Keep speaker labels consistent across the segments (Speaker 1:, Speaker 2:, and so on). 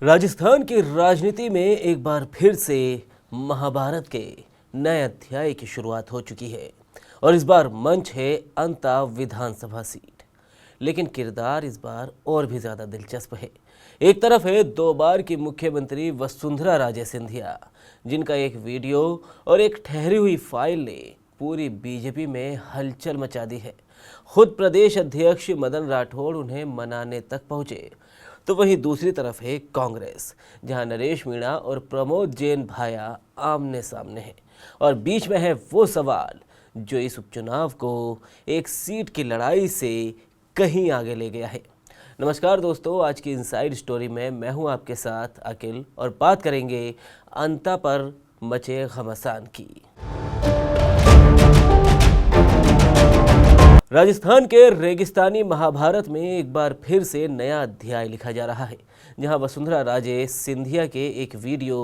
Speaker 1: राजस्थान की राजनीति में एक बार फिर से महाभारत के नए अध्याय की शुरुआत हो चुकी है और इस बार मंच है अंता विधानसभा सीट। लेकिन किरदार इस बार और भी ज्यादा दिलचस्प है। एक तरफ है 2 बार की मुख्यमंत्री वसुंधरा राजे सिंधिया, जिनका एक वीडियो और एक ठहरी हुई फाइल ने पूरी बीजेपी में हलचल मचा दी है। खुद प्रदेश अध्यक्ष मदन राठौड़ उन्हें मनाने तक पहुंचे। तो वहीं दूसरी तरफ है कांग्रेस, जहां नरेश मीणा और प्रमोद जैन भाया आमने सामने हैं और बीच में है वो सवाल जो इस उपचुनाव को एक सीट की लड़ाई से कहीं आगे ले गया है। नमस्कार दोस्तों, आज की इनसाइड स्टोरी में मैं हूं आपके साथ अखिल और बात करेंगे अंता पर मचे घमासान की। राजस्थान के रेगिस्तानी महाभारत में एक बार फिर से नया अध्याय लिखा जा रहा है, जहां वसुंधरा राजे सिंधिया के एक वीडियो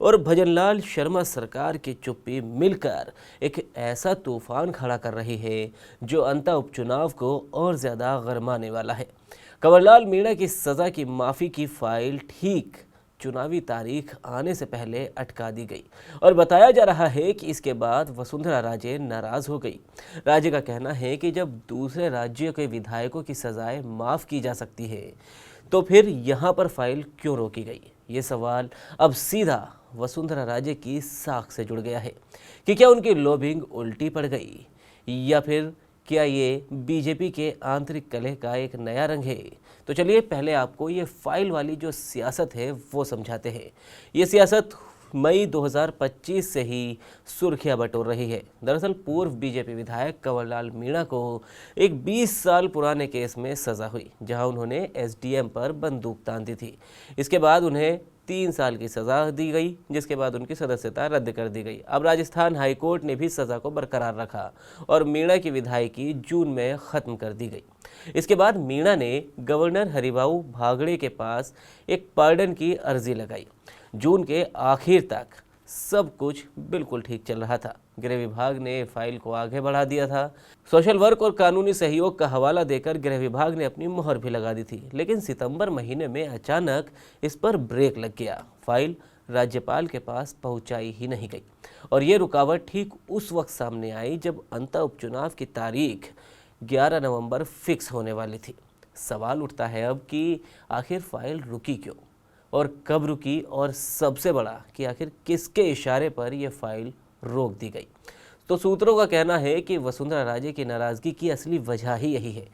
Speaker 1: और भजनलाल शर्मा सरकार की चुप्पी मिलकर एक ऐसा तूफान खड़ा कर रही है जो अंता उपचुनाव को और ज़्यादा गरमाने वाला है। कंवरलाल मीणा की सज़ा की माफ़ी की फाइल ठीक चुनावी तारीख आने से पहले अटका दी गई और बताया जा रहा है कि इसके बाद वसुंधरा राजे नाराज हो गई। राज्य का कहना है कि जब दूसरे राज्यों के विधायकों की सजाएं माफ़ की जा सकती है तो फिर यहाँ पर फाइल क्यों रोकी गई। ये सवाल अब सीधा वसुंधरा राजे की साख से जुड़ गया है कि क्या उनकी लॉबिंग उल्टी पड़ गई या फिर क्या ये बीजेपी के आंतरिक कलह का एक नया रंग है। तो चलिए पहले आपको ये फाइल वाली जो सियासत है वो समझाते हैं। ये सियासत मई 2025 से ही सुर्खियां बटोर रही है। दरअसल पूर्व बीजेपी विधायक कंवरलाल मीणा को एक 20 साल पुराने केस में सज़ा हुई, जहां उन्होंने एसडीएम पर बंदूक तान दी थी। इसके बाद उन्हें 3 साल की सज़ा दी गई, जिसके बाद उनकी सदस्यता रद्द कर दी गई। अब राजस्थान हाईकोर्ट ने भी सज़ा को बरकरार रखा और मीणा की विधायकी जून में ख़त्म कर दी गई। इसके बाद मीणा ने गवर्नर हरिभाऊ भागड़े के पास एक पार्डन की अर्जी लगाई। जून के आखिर तक सब कुछ बिल्कुल ठीक चल रहा था। गृह विभाग ने फाइल को आगे बढ़ा दिया था। सोशल वर्क और कानूनी सहयोग का हवाला देकर गृह विभाग ने अपनी मुहर भी लगा दी थी। लेकिन सितंबर महीने में अचानक इस पर ब्रेक लग गया। फाइल राज्यपाल के पास पहुंचाई ही नहीं गई और ये रुकावट ठीक उस वक्त सामने आई जब अंता उपचुनाव की तारीख 11 नवंबर फिक्स होने वाली थी। सवाल उठता है अब कि आखिर फाइल रुकी क्यों और कब रुकी, और सबसे बड़ा कि आखिर किसके इशारे पर यह फाइल रोक दी गई। तो सूत्रों का कहना है कि वसुंधरा राजे की नाराज़गी की असली वजह ही यही है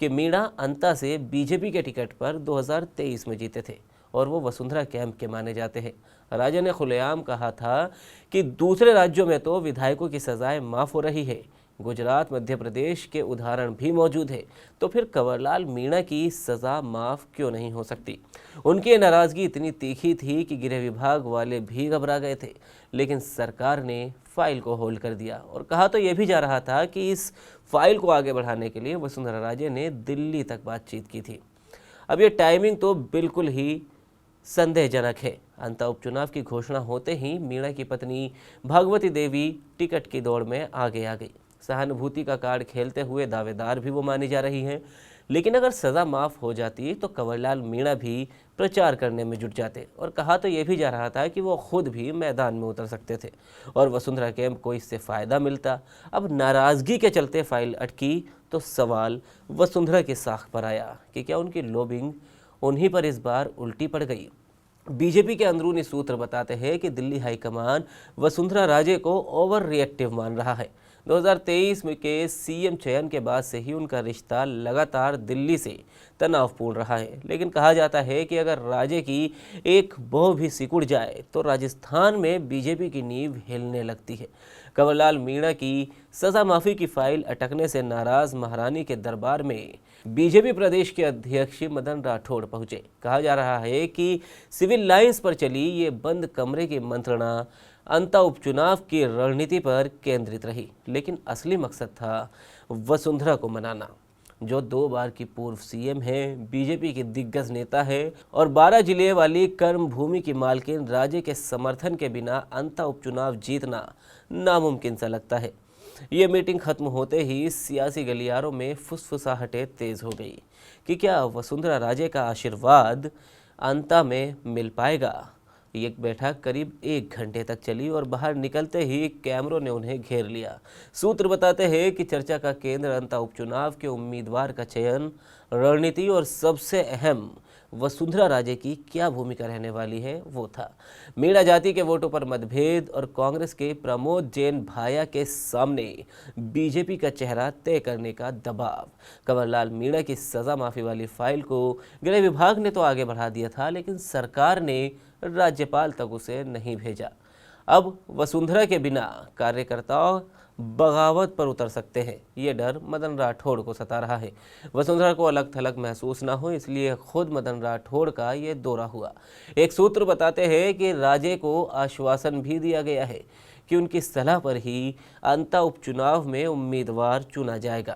Speaker 1: कि मीणा अंता से बीजेपी के टिकट पर 2023 में जीते थे और वो वसुंधरा कैंप के माने जाते हैं। राजे ने खुलेआम कहा था कि दूसरे राज्यों में तो विधायकों की सजाएं माफ़ हो रही है, गुजरात मध्य प्रदेश के उदाहरण भी मौजूद है, तो फिर कंवरलाल मीणा की सज़ा माफ़ क्यों नहीं हो सकती। उनकी नाराज़गी इतनी तीखी थी कि गृह विभाग वाले भी घबरा गए थे, लेकिन सरकार ने फाइल को होल्ड कर दिया और कहा तो यह भी जा रहा था कि इस फाइल को आगे बढ़ाने के लिए वसुंधरा राजे ने दिल्ली तक बातचीत की थी। अब ये टाइमिंग तो बिल्कुल ही संदेहजनक है। अंता उपचुनाव की घोषणा होते ही मीणा की पत्नी भागवती देवी टिकट की दौड़ में आगे आ गई। सहानुभूति का कार्ड खेलते हुए दावेदार भी वो मानी जा रही हैं। लेकिन अगर सज़ा माफ़ हो जाती तो कंवरलाल मीणा भी प्रचार करने में जुट जाते और कहा तो ये भी जा रहा था कि वो खुद भी मैदान में उतर सकते थे और वसुंधरा कैंप को इससे फ़ायदा मिलता। अब नाराज़गी के चलते फाइल अटकी तो सवाल वसुंधरा की साख पर आया कि क्या उनकी लॉबिंग उन्हीं पर इस बार उल्टी पड़ गई। बीजेपी के अंदरूनी सूत्र बताते हैं कि दिल्ली हाईकमान वसुंधरा राजे को ओवर रिएक्टिव मान रहा है। 2023 में के सीएम चयन के बाद से ही उनका रिश्ता लगातार दिल्ली से तनावपूर्ण रहा है। लेकिन कहा जाता है कि अगर राजे की एक बौ भी सिकुड़ जाए तो राजस्थान में बीजेपी की नींव हिलने लगती है। कंवरलाल मीणा की सज़ा माफ़ी की फाइल अटकने से नाराज महारानी के दरबार में बीजेपी प्रदेश के अध्यक्ष मदन राठौड़ पहुंचे। कहा जा रहा है कि सिविल लाइंस पर चली ये बंद कमरे की मंत्रणा अंता उपचुनाव की रणनीति पर केंद्रित रही, लेकिन असली मकसद था वसुंधरा को मनाना, जो 2 बार की पूर्व सीएम है, बीजेपी की दिग्गज नेता है और 12 जिले वाली कर्म भूमि की मालकिन राज्य के समर्थन के बिना अंता उपचुनाव जीतना नामुमकिन सा लगता है। ये मीटिंग खत्म होते ही सियासी गलियारों में फुसफुसाहटें तेज हो गई कि क्या वसुंधरा राजे का आशीर्वाद अंता में मिल पाएगा। ये बैठक करीब 1 घंटे तक चली और बाहर निकलते ही कैमरों ने उन्हें घेर लिया। सूत्र बताते हैं कि चर्चा का केंद्र अंता उपचुनाव के उम्मीदवार का चयन, रणनीति और सबसे अहम वसुंधरा राजे की क्या भूमिका रहने वाली है वो था। मीणा जाति के वोटों पर मतभेद और कांग्रेस के प्रमोद जैन भाया के सामने बीजेपी का चेहरा तय करने का दबाव। कंवरलाल मीणा की सजा माफी वाली फाइल को गृह विभाग ने तो आगे बढ़ा दिया था, लेकिन सरकार ने राज्यपाल तक उसे नहीं भेजा। अब वसुंधरा के बिना कार्यकर्ताओं बगावत पर उतर सकते हैं, ये डर मदन राठौड़ को सता रहा है। वसुंधरा को अलग थलग महसूस ना हो, इसलिए खुद मदन राठौड़ का ये दौरा हुआ। एक सूत्र बताते हैं कि राजे को आश्वासन भी दिया गया है कि उनकी सलाह पर ही अंता उपचुनाव में उम्मीदवार चुना जाएगा।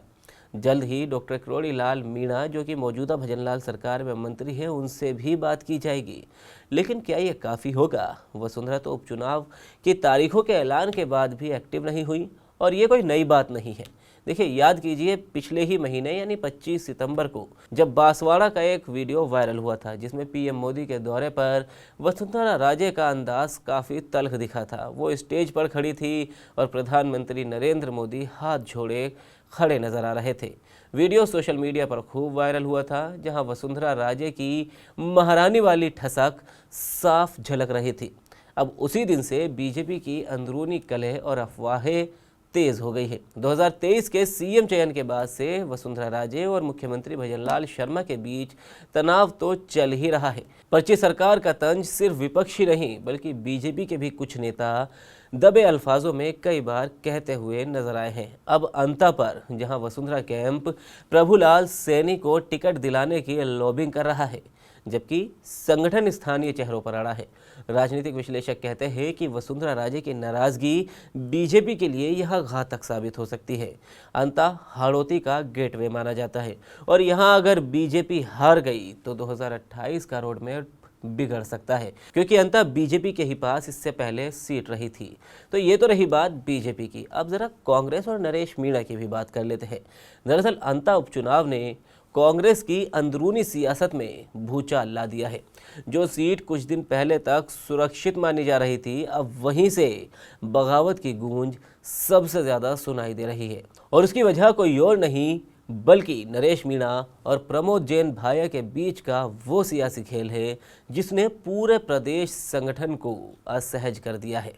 Speaker 1: जल्द ही डॉक्टर किरोड़ी लाल मीणा, जो कि मौजूदा भजनलाल सरकार में मंत्री हैं, उनसे भी बात की जाएगी। लेकिन क्या ये काफ़ी होगा? वसुंधरा तो उपचुनाव की तारीखों के ऐलान के बाद भी एक्टिव नहीं हुई और ये कोई नई बात नहीं है। देखिए, याद कीजिए पिछले ही महीने यानी 25 सितंबर को जब बांसवाड़ा का एक वीडियो वायरल हुआ था, जिसमें पीएम मोदी के दौरे पर वसुंधरा राजे का अंदाज काफ़ी तल्ख दिखा था। वो स्टेज पर खड़ी थी और प्रधानमंत्री नरेंद्र मोदी हाथ जोड़े खड़े नजर आ रहे थे। वीडियो सोशल मीडिया पर खूब वायरल हुआ था, जहां वसुंधरा राजे की महारानी वाली ठसक साफ झलक रही थी। अब उसी दिन से बीजेपी की अंदरूनी कलह और अफवाहें तेज हो गई है। 2023 के सीएम चयन के बाद से वसुंधरा राजे और मुख्यमंत्री भजनलाल शर्मा के बीच तनाव तो चल ही रहा है। पर्ची सरकार का तंज सिर्फ विपक्षी नहीं, बल्कि बीजेपी के भी कुछ नेता दबे अल्फाजों में कई बार कहते हुए नजर आए हैं। अब अंता पर जहां वसुंधरा कैंप प्रभुलाल सैनी को टिकट दिलाने की लॉबिंग कर रहा है, जबकि संगठन स्थानीय चेहरों पर अड़ा है। राजनीतिक विश्लेषक कहते हैं कि वसुंधरा राजे की नाराजगी बीजेपी के लिए यह घातक साबित हो सकती है। अंता हाड़ौती का गेटवे माना जाता है और यहां अगर बीजेपी हार गई तो 2028 का रोड मैप बिगड़ सकता है, क्योंकि अंता बीजेपी के ही पास इससे पहले सीट रही थी। तो ये तो रही बात बीजेपी की। अब जरा कांग्रेस और नरेश मीणा की भी बात कर लेते हैं। दरअसल अंता उपचुनाव ने कांग्रेस की अंदरूनी सियासत में भूचाल ला दिया है। जो सीट कुछ दिन पहले तक सुरक्षित मानी जा रही थी, अब वहीं से बगावत की गूंज सबसे ज्यादा सुनाई दे रही है। और उसकी वजह कोई और नहीं बल्कि नरेश मीणा और प्रमोद जैन भाया के बीच का वो सियासी खेल है जिसने पूरे प्रदेश संगठन को असहज कर दिया है।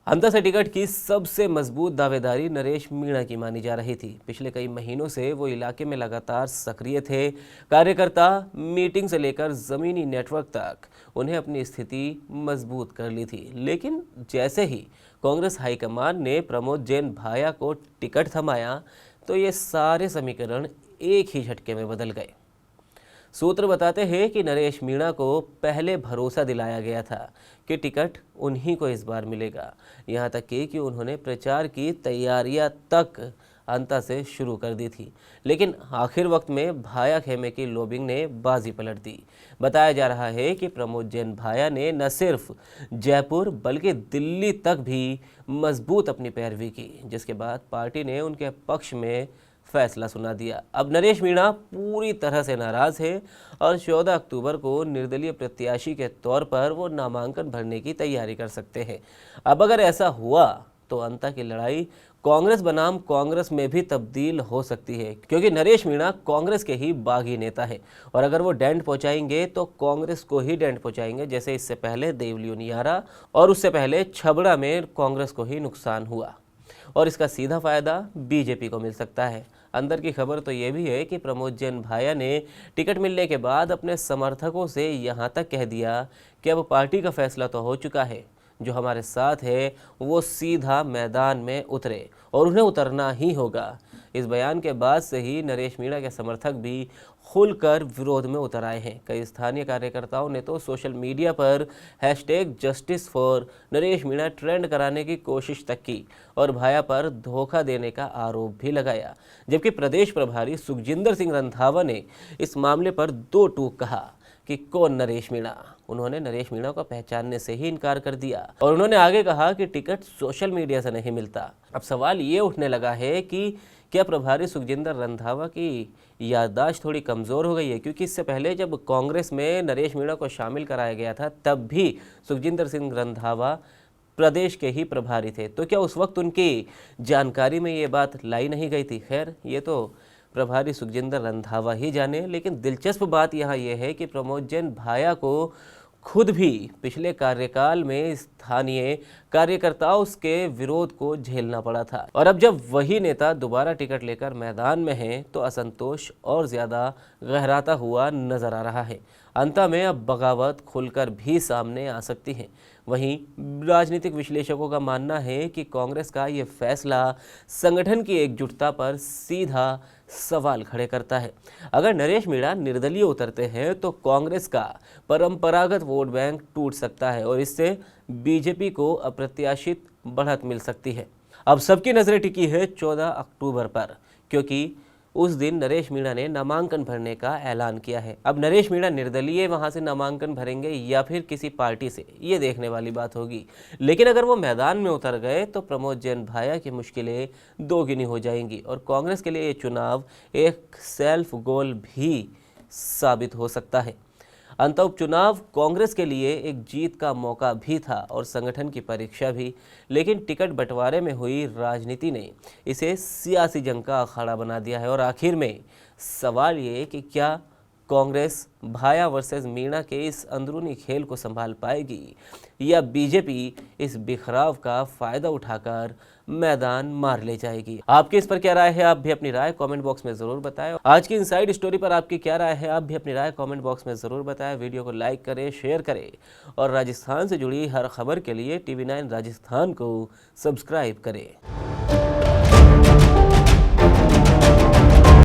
Speaker 1: अंता से टिकट की सबसे मजबूत दावेदारी नरेश मीणा की मानी जा रही थी। पिछले कई महीनों से वो इलाके में लगातार सक्रिय थे। कार्यकर्ता मीटिंग से लेकर जमीनी नेटवर्क तक उन्हें अपनी स्थिति मजबूत कर ली थी। लेकिन जैसे ही कांग्रेस हाईकमान ने प्रमोद जैन भाया को टिकट थमाया तो ये सारे समीकरण एक ही झटके में बदल गए। सूत्र बताते हैं कि नरेश मीणा को पहले भरोसा दिलाया गया था कि टिकट उन्हीं को इस बार मिलेगा। यहाँ तक कि उन्होंने प्रचार की तैयारियां तक अंता से शुरू कर दी थी। लेकिन आखिर वक्त में भाया खेमे की लॉबिंग ने बाजी पलट दी। बताया जा रहा है कि प्रमोद जैन भाया ने न सिर्फ जयपुर बल्कि दिल्ली तक भी मजबूत अपनी पैरवी की, जिसके बाद पार्टी ने उनके पक्ष में फैसला सुना दिया। अब नरेश मीणा पूरी तरह से नाराज है और 14 अक्टूबर को निर्दलीय प्रत्याशी के तौर पर वो नामांकन भरने की तैयारी कर सकते हैं। अब अगर ऐसा हुआ तो अंता की लड़ाई कांग्रेस बनाम कांग्रेस में भी तब्दील हो सकती है, क्योंकि नरेश मीणा कांग्रेस के ही बागी नेता है और अगर वो डेंट पहुंचाएंगे तो कांग्रेस को ही डेंट पहुंचाएंगे, जैसे इससे पहले देवलियो नियारा और उससे पहले छबड़ा में कांग्रेस को ही नुकसान हुआ और इसका सीधा फायदा बीजेपी को मिल सकता है। अंदर की खबर तो ये भी है कि प्रमोद जैन भाया ने टिकट मिलने के बाद अपने समर्थकों से यहाँ तक कह दिया कि अब पार्टी का फैसला तो हो चुका है, जो हमारे साथ है वो सीधा मैदान में उतरे और उन्हें उतरना ही होगा। इस बयान के बाद से ही नरेश मीणा के समर्थक भी खुलकर विरोध में उतर आए हैं। कई स्थानीय कार्यकर्ताओं ने तो सोशल मीडिया पर #justice for Naresh Meena trend कराने की कोशिश तक की और भाया पर धोखा देने का आरोप भी लगाया, जबकि प्रदेश प्रभारी सुखजिंदर सिंह रंधावा ने इस मामले पर 2 टूक कहा कि कौन नरेश मीणा। उन्होंने नरेश मीणा को पहचानने से ही इनकार कर दिया और उन्होंने आगे कहा कि टिकट सोशल मीडिया से नहीं मिलता। अब सवाल ये उठने लगा है कि क्या प्रभारी सुखजिंदर रंधावा की याददाश्त थोड़ी कमज़ोर हो गई है? क्योंकि इससे पहले जब कांग्रेस में नरेश मीणा को शामिल कराया गया था तब भी सुखजिंदर सिंह रंधावा प्रदेश के ही प्रभारी थे। तो क्या उस वक्त उनकी जानकारी में ये बात लाई नहीं गई थी? खैर, ये तो प्रभारी सुखजिंदर रंधावा ही जाने। लेकिन दिलचस्प बात यहाँ यह है कि प्रमोद जैन भाया को खुद भी पिछले कार्यकाल में स्थानीय कार्यकर्ताओं के विरोध को झेलना पड़ा था, और अब जब वही नेता दोबारा टिकट लेकर मैदान में हैं तो असंतोष और ज़्यादा गहराता हुआ नजर आ रहा है। अंत में अब बगावत खुलकर भी सामने आ सकती है। वहीं राजनीतिक विश्लेषकों का मानना है कि कांग्रेस का ये फैसला संगठन की एकजुटता पर सीधा सवाल खड़े करता है। अगर नरेश मीणा निर्दलीय उतरते हैं तो कांग्रेस का परंपरागत वोट बैंक टूट सकता है और इससे बीजेपी को अप्रत्याशित बढ़त मिल सकती है। अब सबकी नजरें टिकी है 14 अक्टूबर पर, क्योंकि उस दिन नरेश मीणा ने नामांकन भरने का ऐलान किया है। अब नरेश मीणा निर्दलीय वहां से नामांकन भरेंगे या फिर किसी पार्टी से, ये देखने वाली बात होगी। लेकिन अगर वो मैदान में उतर गए तो प्रमोद जैन भाया की मुश्किलें दोगुनी हो जाएंगी और कांग्रेस के लिए ये चुनाव एक सेल्फ गोल भी साबित हो सकता है। अंततः उपचुनाव कांग्रेस के लिए एक जीत का मौका भी था और संगठन की परीक्षा भी, लेकिन टिकट बंटवारे में हुई राजनीति ने इसे सियासी जंग का अखाड़ा बना दिया है। और आखिर में सवाल ये कि क्या कांग्रेस भाया वर्सेस मीणा के इस अंदरूनी खेल को संभाल पाएगी या बीजेपी इस बिखराव का फायदा उठाकर मैदान मार ले जाएगी? आपकी इस पर क्या राय है? आप भी अपनी राय कमेंट बॉक्स में जरूर बताएं। आज की इनसाइड स्टोरी पर आपकी क्या राय है? आप भी अपनी राय कमेंट बॉक्स में जरूर बताएं। वीडियो को लाइक करें, शेयर करें और राजस्थान से जुड़ी हर खबर के लिए TV9 राजस्थान को सब्सक्राइब करें।